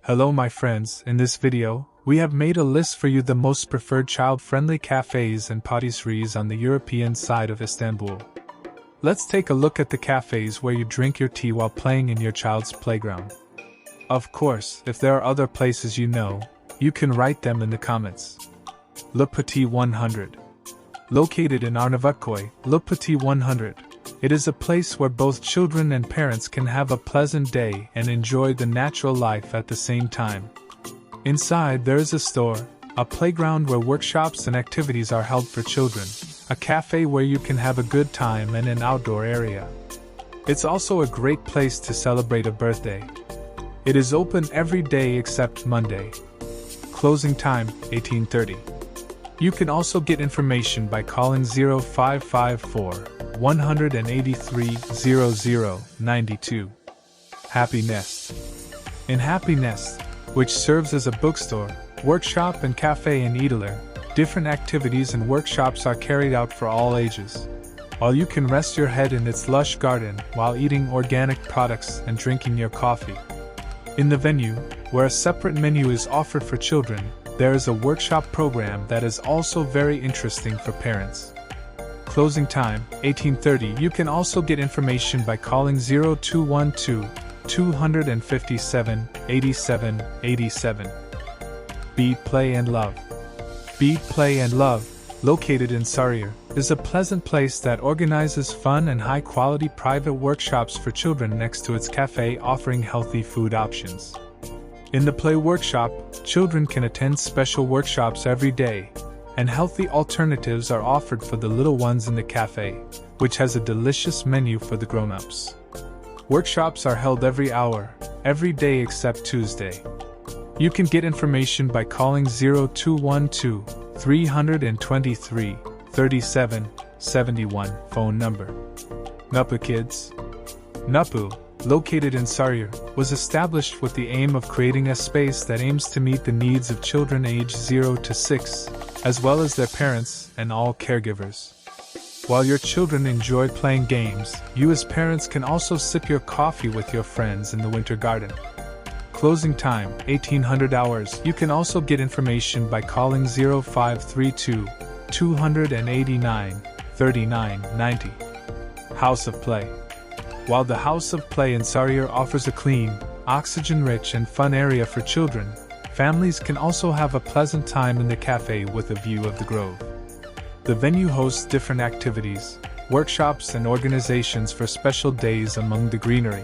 Hello my friends, in this video, we have made a list for you the most preferred child-friendly cafes and patisseries on the European side of Istanbul. Let's take a look at the cafes where you drink your tea while playing in your child's playground. Of course, if there are other places you know, you can write them in the comments. Le Petit 100. Located in Arnavutköy, Le Petit 100. It is a place where both children and parents can have a pleasant day and enjoy the natural life at the same time. Inside there is a store, a playground where workshops and activities are held for children, a cafe where you can have a good time, and an outdoor area. It's also a great place to celebrate a birthday. It is open every day except Monday. Closing time, 18:30. You can also get information by calling 0554 183 0092. Happy Nest. In Happy Nest, which serves as a bookstore, workshop and cafe in Aydede, different activities and workshops are carried out for all ages. While you can rest your head in its lush garden while eating organic products and drinking your coffee. In the venue, where a separate menu is offered for children, there is a workshop program that is also very interesting for parents. Closing time, 18:30. You can also get information by calling 0212 257 87 87. Eat Play&Love. Eat Play&Love, located in Sarıyer, is a pleasant place that organizes fun and high-quality private workshops for children next to its cafe offering healthy food options. In the Play Workshop, children can attend special workshops every day, and healthy alternatives are offered for the little ones in the cafe, which has a delicious menu for the grown-ups. Workshops are held every hour, every day except Tuesday. You can get information by calling 0212 323 37 71 phone number. Nuppu Kids. Nuppu, located in Sarıyer, was established with the aim of creating a space that aims to meet the needs of children aged 0 to 6, as well as their parents and all caregivers. While your children enjoy playing games, you as parents can also sip your coffee with your friends in the winter garden. Closing time, 1800 hours. You can also get information by calling 0532 289 39 90. House of Play. While the House of Play in Sarıyer offers a clean, oxygen-rich and fun area for children, families can also have a pleasant time in the cafe with a view of the grove. The venue hosts different activities, workshops and organizations for special days among the greenery.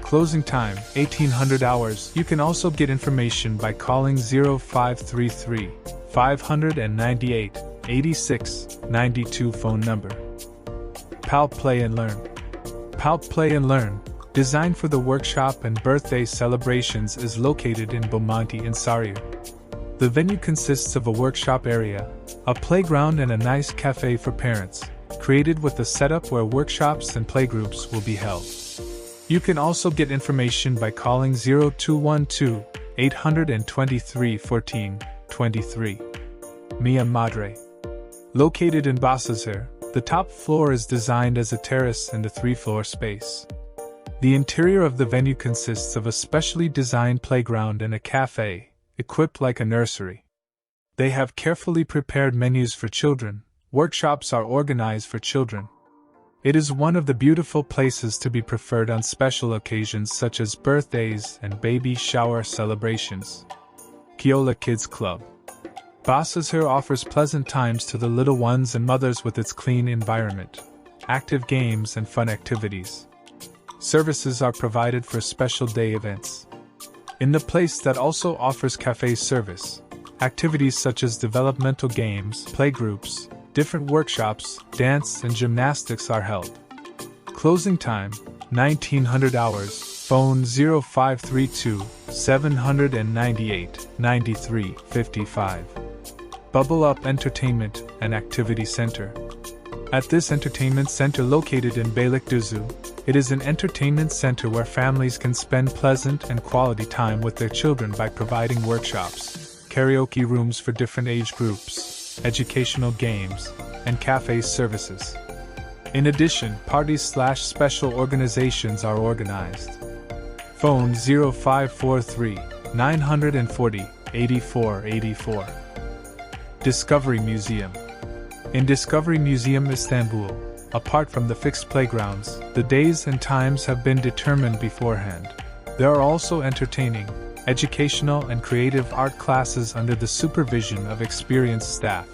Closing time, 1800 hours. You can also get information by calling 0533 598 86 92 phone number. Palp Play and Learn. Palp Play and Learn, designed for the workshop and birthday celebrations, is located in Bomonti in Sarıyer. The venue consists of a workshop area, a playground and a nice cafe for parents, created with a setup where workshops and playgroups will be held. You can also get information by calling 0212 823 14 23. Madre. Located in Bol, the top floor is designed as a terrace and a 3-floor space. The interior of the venue consists of a specially designed playground and a cafe, equipped like a nursery. They have carefully prepared menus for children. Workshops are organized for children. It is one of the beautiful places to be preferred on special occasions such as birthdays and baby shower celebrations. Kiola Kids Club. Bol offers pleasant times to the little ones and mothers with its clean environment, active games and fun activities. Services are provided for special day events. In the place that also offers cafe service, activities such as developmental games, playgroups, different workshops, dance and gymnastics are held. Closing time, 1900 hours. Phone 0532 798 93 55. Bubble Up Entertainment and Activity Center. At this entertainment center located in Beylikdüzü, it is an entertainment center where families can spend pleasant and quality time with their children by providing workshops, karaoke rooms for different age groups, educational games, and cafe services. In addition, parties/special organizations are organized. Phone 0543 940 8484. Discovery Museum. In Discovery Museum Istanbul, apart from the fixed playgrounds, the days and times have been determined beforehand. There are also entertaining, educational and creative art classes under the supervision of experienced staff.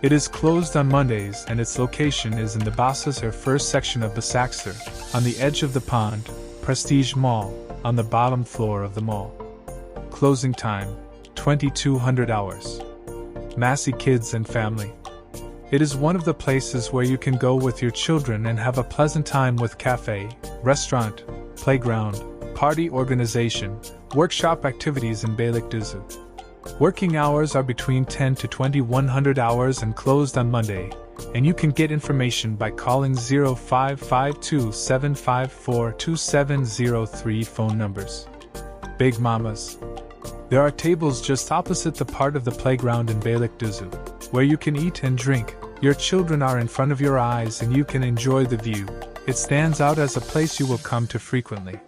It is closed on Mondays and its location is in the Bal first section of Basaksehir, on the edge of the pond, Prestige Mall, on the bottom floor of the mall. Closing time, 2200 hours. Massy Kids and Family. It is one of the places where you can go with your children and have a pleasant time with cafe, restaurant, playground, party organization, workshop activities in Beylikdüzü. Working hours are between 10 to 2100 hours and closed on Monday, and you can get information by calling 0552 754 2703 phone numbers. Big Mamas. There are tables just opposite the part of the playground in Beylikdüzü, where you can eat and drink. Your children are in front of your eyes and you can enjoy the view. It stands out as a place you will come to frequently.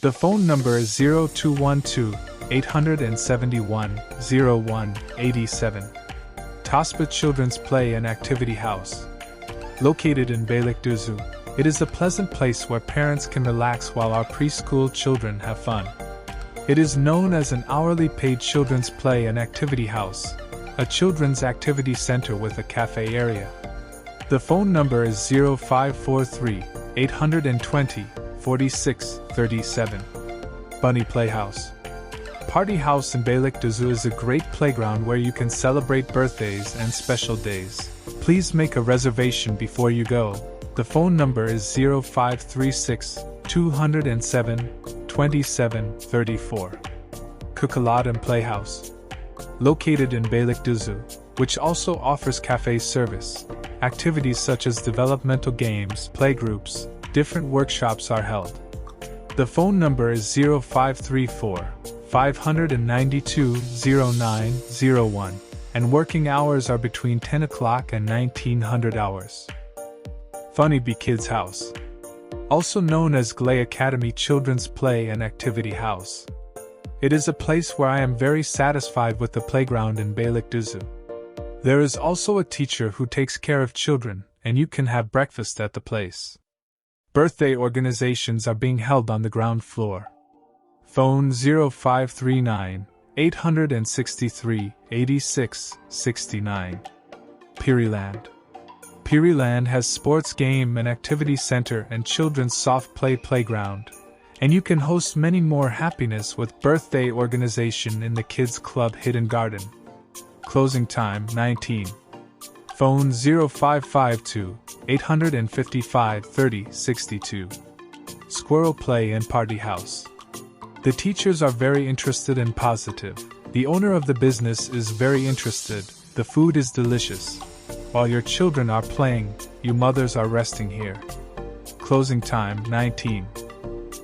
The phone number is 0212 871 0187. Tosbaa Children's Play and Activity House. Located in Beylikdüzü, it is a pleasant place where parents can relax while our preschool children have fun. It is known as an hourly paid children's play and activity house, a children's activity center with a cafe area. The phone number is 0543 820 4637. Bunny Playhouse. Party House in Beylikdüzü is a great playground where you can celebrate birthdays and special days. Please make a reservation before you go. The phone number is 0536 207 2734. Kukuladım Playhouse. Located in Beylikdüzü, which also offers cafe service. Activities such as developmental games, playgroups, different workshops are held. The phone number is 0534 592 0901, and working hours are between 10 o'clock and 1900 hours. Funny Bee Kids House. Also known as GULAYSE Academy Children's Play and Activity House. It is a place where I am very satisfied with the playground in Beylikdüzü. There is also a teacher who takes care of children, and you can have breakfast at the place. Birthday organizations are being held on the ground floor. Phone 0539 863 86 69. PeeRiLand. PeeRiLand has sports game and activity center and children's soft play playground, and you can host many more happiness with birthday organization in the Kids Club Hidden Garden. Closing time 19. Phone 0552 855 30 62. Squirrel Play and Party House. The teachers are very interested and positive. The owner of the business is very interested. The food is delicious. While your children are playing, you mothers are resting here. Closing time 19.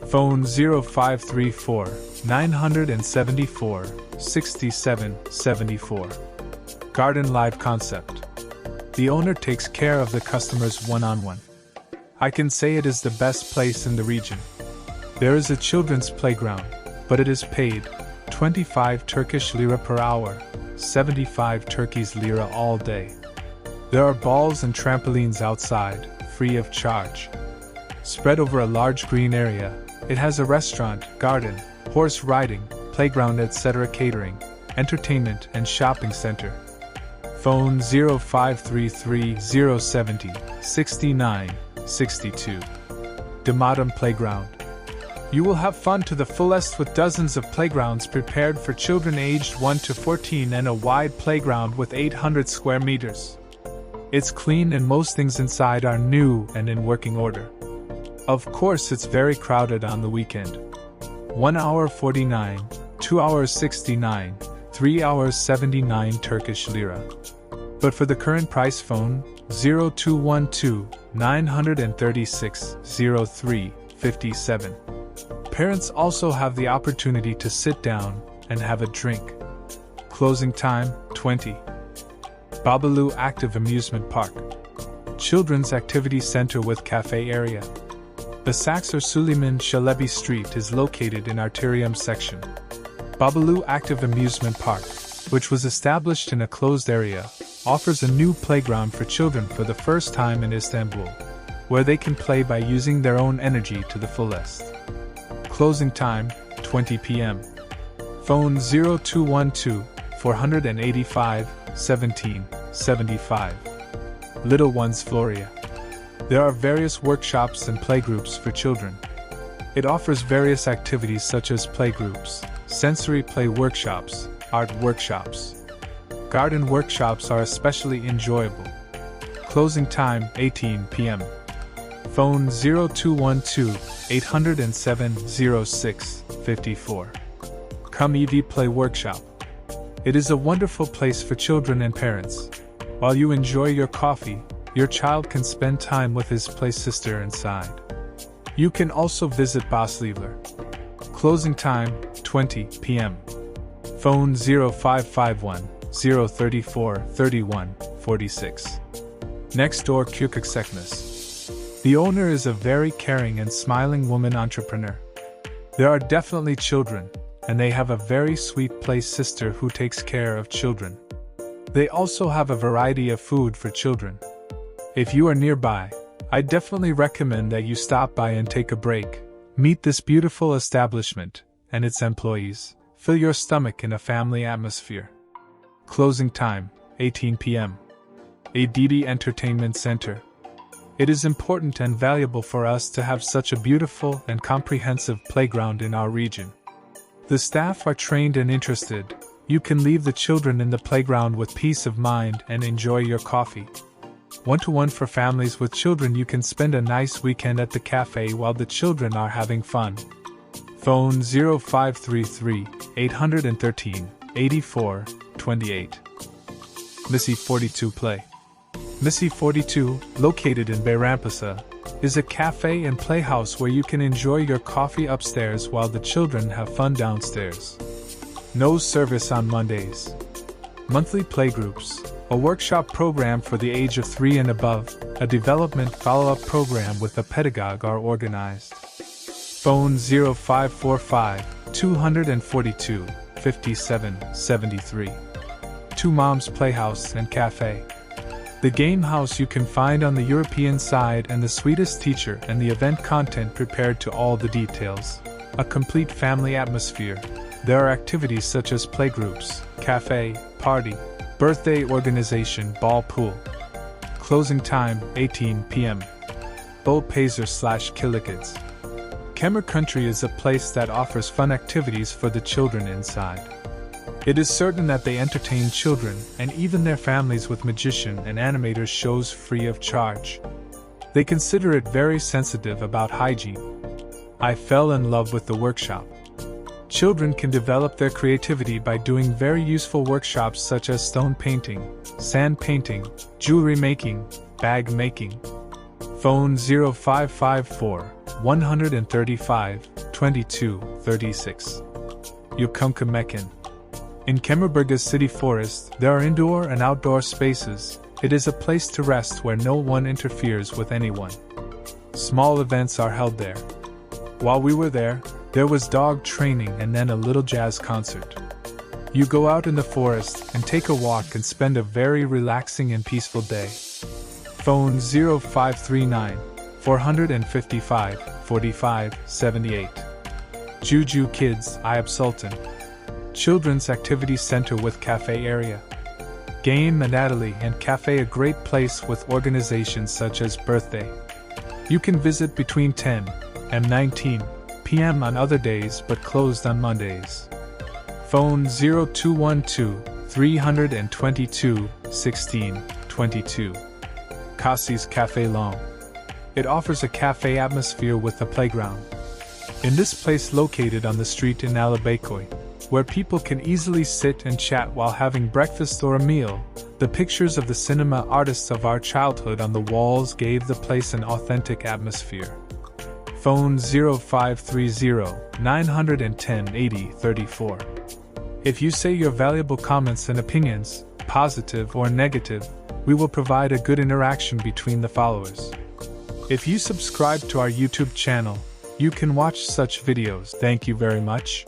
Phone 0534 974 6774. Garden Live Concept. The owner takes care of the customers one-on-one. I can say it is the best place in the region. There is a children's playground, but it is paid 25 Turkish lira per hour, 75 Turkish lira all day. There are balls and trampolines outside, free of charge. Spread over a large green area, it has a restaurant, garden, horse riding, playground etc. catering, entertainment and shopping center. Phone 0533 070 69 62. Dumadum Playground. You will have fun to the fullest with dozens of playgrounds prepared for children aged 1 to 14 and a wide playground with 800 square meters. It's clean and most things inside are new and in working order. Of course it's very crowded on the weekend. 1 hour 49, 2 hours 69, 3 hours 79 Turkish lira. But for the current price phone, 0212 936 03 57. Parents also have the opportunity to sit down and have a drink. Closing time, 20. BaBaLu Active Amusement Park. Children's Activity Center with Cafe Area. Basaksehir Süleyman Çelebi Street is located in Arterium section. BaBaLu Active Amusement Park, which was established in a closed area, offers a new playground for children for the first time in Istanbul, where they can play by using their own energy to the fullest. Closing time, 20 p.m. Phone 0212 485 1775. Little Ones Floria. There are various workshops and playgroups for children. It offers various activities such as playgroups, sensory play workshops, art workshops. Garden workshops are especially enjoyable. Closing time 18 p.m. Phone 0212 807 0654. Come Eat Play Workshop. It is a wonderful place for children and parents. While you enjoy your coffee, your child can spend time with his play sister inside. You can also visit BaBaLu. Closing time 20 p.m. Phone 0551 034 31 46. Next door Kukuladım. The owner is a very caring and smiling woman entrepreneur. There are definitely children, and they have a very sweet play sister who takes care of children. They also have a variety of food for children. If you are nearby, I definitely recommend that you stop by and take a break, meet this beautiful establishment and its employees, fill your stomach in a family atmosphere. Closing time, 18 p.m. Aydede Entertainment Center. It is important and valuable for us to have such a beautiful and comprehensive playground in our region. The staff are trained and interested. You can leave the children in the playground with peace of mind and enjoy your coffee. One-to-one for families with children. You can spend a nice weekend at the cafe while the children are having fun. Phone 0533 813 84 28. MISSY 42 Play. MISSY 42, located in Bayrampaşa, is a cafe and playhouse where you can enjoy your coffee upstairs while the children have fun downstairs. No service on Mondays. Monthly playgroups, a workshop program for the age of 3 and above, a development follow-up program with a pedagogue are organized. Phone 0545 242 57 73. Two Moms Playhouse and Cafe. The game house you can find on the European side, and the sweetest teacher and the event content prepared to all the details. A complete family atmosphere. There are activities such as playgroups, cafe, party, birthday organization, ball pool. Closing time 18 p.m. Bol Pazar / Kilikids. Kemer Country is a place that offers fun activities for the children inside. It is certain that they entertain children and even their families with magician and animator shows free of charge. They consider it very sensitive about hygiene. I fell in love with the workshop. Children can develop their creativity by doing very useful workshops such as stone painting, sand painting, jewelry making, bag making. Phone 0554 135 22 36. Üçünçü Mekan. In Kemerburgaz City Forest, there are indoor and outdoor spaces. It is a place to rest where no one interferes with anyone. Small events are held there. While we were there was dog training and then a little jazz concert. You go out in the forest and take a walk and spend a very relaxing and peaceful day. Phone 0539 455 45 78. JouJou Kids, Ayıp Sultan. Children's Activity Center with cafe area. Game and Aydede and cafe, a great place with organizations such as birthday. You can visit between 10 and 19 p.m. on other days but closed on Mondays. Phone 0212 322 16 22. Massy's Cafe Launge. It offers a cafe atmosphere with a playground. In this place located on the street in Alabakoy, where people can easily sit and chat while having breakfast or a meal, the pictures of the cinema artists of our childhood on the walls gave the place an authentic atmosphere. Phone 0530 910 80 34. If you say your valuable comments and opinions, positive or negative, we will provide a good interaction between the followers. If you subscribe to our YouTube channel, you can watch such videos. Thank you very much.